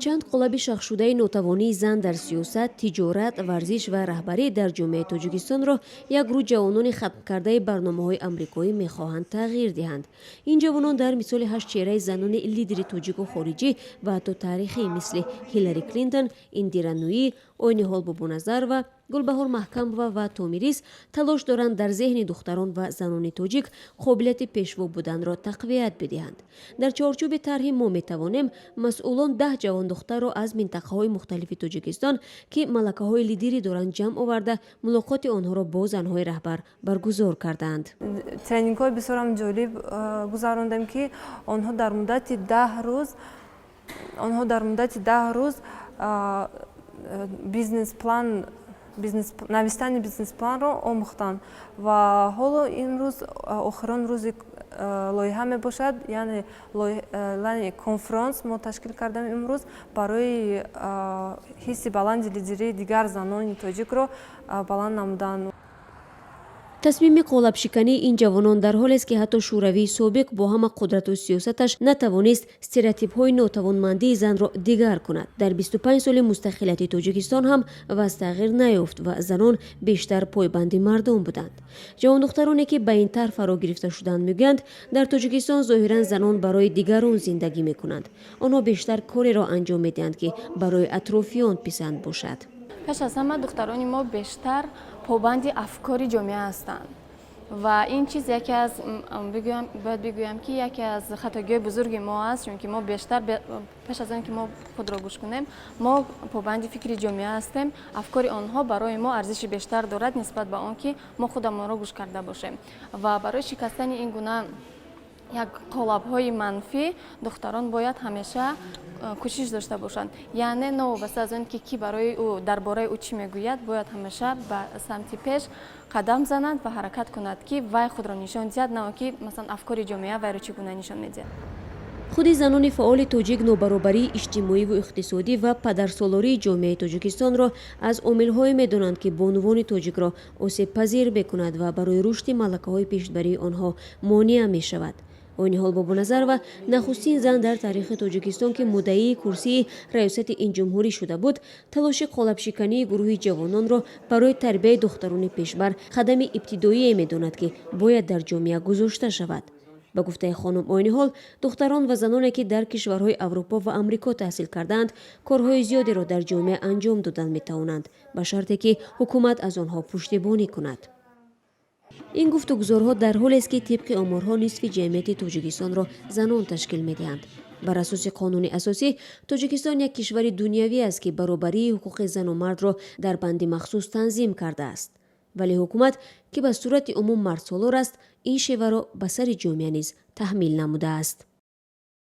чанд қолаби шахшудаи нотавонии зан дар сиёсат, тиҷорат, варзиш ва раҳбарӣ дар ҷомеаи Тоҷикистонро як рӯз ҷавонони хатмкардаи барномаҳои амрикоӣ мехоҳанд тағйир диҳанд. Ин ҷавонон дар мисоли 8 чеҳраи занони лидери тоҷику хориҷӣ ва ҳатто таърихӣ мисли Ҳиллари Клинтон, Индира Нуӣ, Ойниҳол Бобоназарова, Гулбаҳор Маҳкамова ва Томирис талош доранд дар зеҳни духтарон ва занони тоҷик қобилияти пешво буданро тақвият бидиҳанд. Дар чорчӯби тарҳи мо метавонем масъулон 10 ҷавондухтарро аз минтақаҳои мухталифи Тоҷикистон, ки малакаҳои лидерӣ доранд, ҷамъ оварда мулоқоти онҳоро бо занҳои раҳбар баргузор карданд. Тренингҳои бисёрам ҷолиб гузарондем, ки онҳо дар муддати 10 рӯз навистани бизнес-планро омӯхтанд ва ҳоло имрӯз охирон рӯзи лоиҳа мебошад, яъне конферонс мо ташкил кардем имрӯз барои ҳисси баланди лидерии дигар занони тоҷикро баланд намудан. тасмими қолабшикании ин ҷавонон дар ҳолест, ки ҳатто шӯравии собиқ бо ҳама қудрату сиёсаташ натавонист стереотипҳои нотавонмандии занро дигар кунад. Дар 25 соли мустақилияти Тоҷикистон ҳам ваз тағйир наёфт ва занон бештар пойбанди мардум буданд. ҷавондухтароне, ки ба ин тар фаро гирифта шуданд, мегӯянд, дар Тоҷикистон зоҳиран занон барои дигарон зиндагӣ мекунанд. Онҳо бештар кореро анҷом медиҳанд, ки барои атрофиён писанд бошад. пеш аз ҳама духтарони мо бештар побанди афкори ҷомеа ҳастанд ва ин чиз бояд бигӯям, ки яке аз хатогиҳои бузурги мо аст, чунки мо бештар пеш аз он ки мо худро гӯш кунем, мо побанди фикри ҷомеа ҳастем. Афкори онҳо барои мо арзиши бештар дорад нисбат ба он ки мо худамонро гӯш карда бошем ва барои шикастани ин гуна як қолабҳои манфӣ духтарон бояд ҳамеша кӯшиш дошта бошанд, яъне новобаста аз он ки барои ӯ дар бораи ӯ чӣ мегӯяд, бояд ҳамеша ба самти пеш қадам занад ва ҳаракат кунад, ки вай худро нишон диҳад, на он ки масалан афкори ҷомеа вайро чӣ гуна нишон медиҳад. худи занони фаъоли тоҷик нобаробарии иҷтимоиву иқтисодӣ ва падарсолории ҷомеаи Тоҷикистонро аз омилҳое медонанд, ки бонувони тоҷикро осебпазир мекунад ва барои рушди малакаҳои пешбарии онҳо монеа мешавад. Ойниҳол Бобоназарова нахустин зан дар таърихи Тоҷикистон, ки муддаии курсии раёсати ин ҷумҳурӣ шуда буд, талоши қолабшикании гурӯҳи ҷавононро барои тарбияи духтарони пешбар қадами ибтидоие медонад, ки бояд дар ҷомеа гузошта шавад. ба гуфтаи хонум Ойниҳол, духтарон ва заноне, ки дар кишварҳои Аврупо ва Амрико таҳсил карданд, корҳои зиёдеро дар ҷомеа анҷом додан метавонанд, ба шарте, ки ҳукумат аз онҳо пуштибонӣ кунад. ин гуфтугузорҳо дар ҳолест, ки тибқи оморҳо нисфи ҷамъияти Тоҷикистонро занон ташкил медиҳанд. Бар асоси қонуни асосӣ, Тоҷикистон як кишвари дунявӣ аст, ки баробарии ҳуқуқи зану мардро дар банди махсус танзим кардааст. вале ҳукумат, ки ба сурати умум мардсолор аст, ин шеваро ба сари ҷомеа низ таҳмил намудааст.